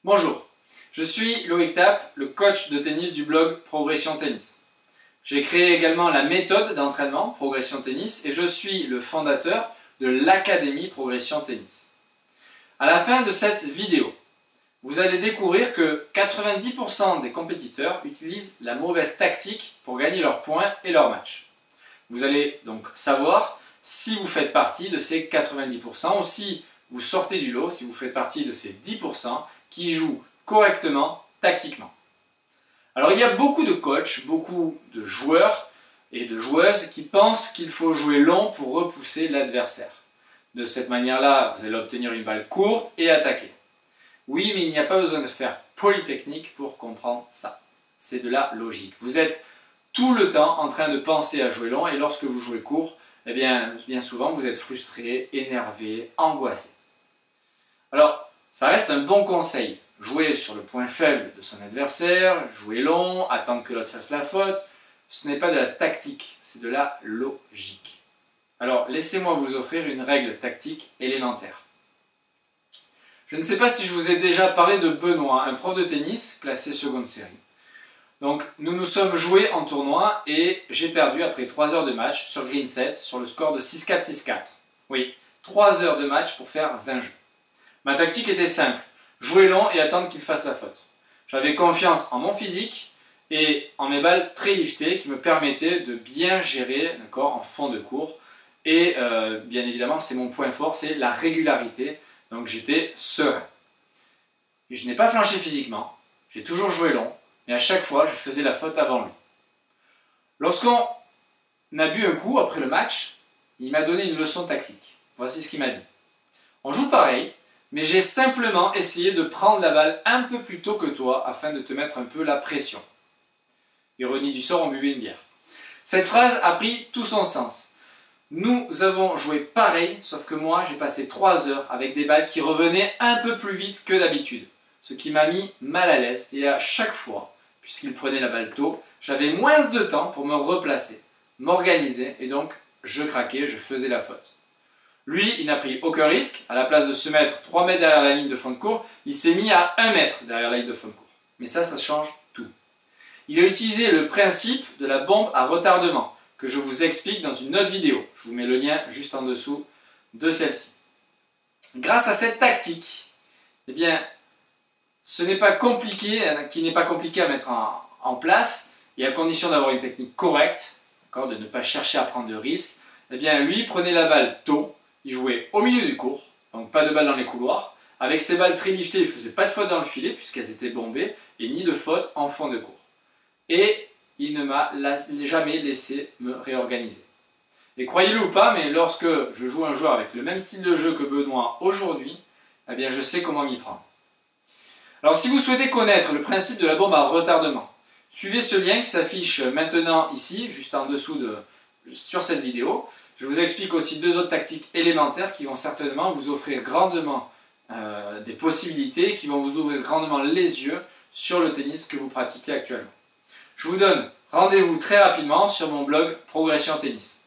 Bonjour, je suis Loïc Tapp, le coach de tennis du blog Progression Tennis. J'ai créé également la méthode d'entraînement Progression Tennis et je suis le fondateur de l'Académie Progression Tennis. À la fin de cette vidéo, vous allez découvrir que 90% des compétiteurs utilisent la mauvaise tactique pour gagner leurs points et leurs matchs. Vous allez donc savoir si vous faites partie de ces 90% ou si vous sortez du lot, si vous faites partie de ces 10% qui jouent correctement, tactiquement. Alors il y a beaucoup de coachs, beaucoup de joueurs et de joueuses qui pensent qu'il faut jouer long pour repousser l'adversaire. De cette manière-là, vous allez obtenir une balle courte et attaquer. Oui, mais il n'y a pas besoin de faire polytechnique pour comprendre ça. C'est de la logique. Vous êtes tout le temps en train de penser à jouer long et lorsque vous jouez court, eh bien souvent vous êtes frustré, énervé, angoissé. Alors, ça reste un bon conseil. Jouer sur le point faible de son adversaire, jouer long, attendre que l'autre fasse la faute, ce n'est pas de la tactique, c'est de la logique. Alors, laissez-moi vous offrir une règle tactique élémentaire. Je ne sais pas si je vous ai déjà parlé de Benoît, un prof de tennis classé seconde série. Donc, nous nous sommes joués en tournoi et j'ai perdu après 3 heures de match sur Green 7 sur le score de 6-4, 6-4. Oui, 3 heures de match pour faire 20 jeux. Ma tactique était simple, jouer long et attendre qu'il fasse la faute. J'avais confiance en mon physique et en mes balles très liftées qui me permettaient de bien gérer en fond de cours. Et bien évidemment, c'est mon point fort, c'est la régularité. Donc j'étais serein. Et je n'ai pas flanché physiquement, j'ai toujours joué long, mais à chaque fois, je faisais la faute avant lui. Lorsqu'on a bu un coup après le match, il m'a donné une leçon tactique. Voici ce qu'il m'a dit. On joue pareil, mais j'ai simplement essayé de prendre la balle un peu plus tôt que toi afin de te mettre un peu la pression. Ironie du sort, on buvait une bière. Cette phrase a pris tout son sens. Nous avons joué pareil, sauf que moi j'ai passé 3 heures avec des balles qui revenaient un peu plus vite que d'habitude. Ce qui m'a mis mal à l'aise et à chaque fois, puisqu'il prenait la balle tôt, j'avais moins de temps pour me replacer, m'organiser et donc je craquais, je faisais la faute. Lui, il n'a pris aucun risque. À la place de se mettre 3 mètres derrière la ligne de fond de cours, il s'est mis à 1 mètre derrière la ligne de fond de cours. Mais ça change tout. Il a utilisé le principe de la bombe à retardement, que je vous explique dans une autre vidéo. Je vous mets le lien juste en dessous de celle-ci. Grâce à cette tactique, eh bien, ce n'est pas compliqué, qui n'est pas compliqué à mettre en place, et à condition d'avoir une technique correcte, de ne pas chercher à prendre de risques, eh bien, lui prenait la balle tôt. Il jouait au milieu du court, donc pas de balles dans les couloirs. Avec ses balles très liftées, il ne faisait pas de faute dans le filet puisqu'elles étaient bombées et ni de faute en fond de court. Et il ne m'a jamais laissé me réorganiser. Et croyez-le ou pas, mais lorsque je joue un joueur avec le même style de jeu que Benoît aujourd'hui, eh bien je sais comment m'y prendre. Alors si vous souhaitez connaître le principe de la bombe à retardement, suivez ce lien qui s'affiche maintenant ici, juste en dessous sur cette vidéo. Je vous explique aussi 2 autres tactiques élémentaires qui vont certainement vous offrir grandement des possibilités, qui vont vous ouvrir grandement les yeux sur le tennis que vous pratiquez actuellement. Je vous donne rendez-vous très rapidement sur mon blog Progression Tennis.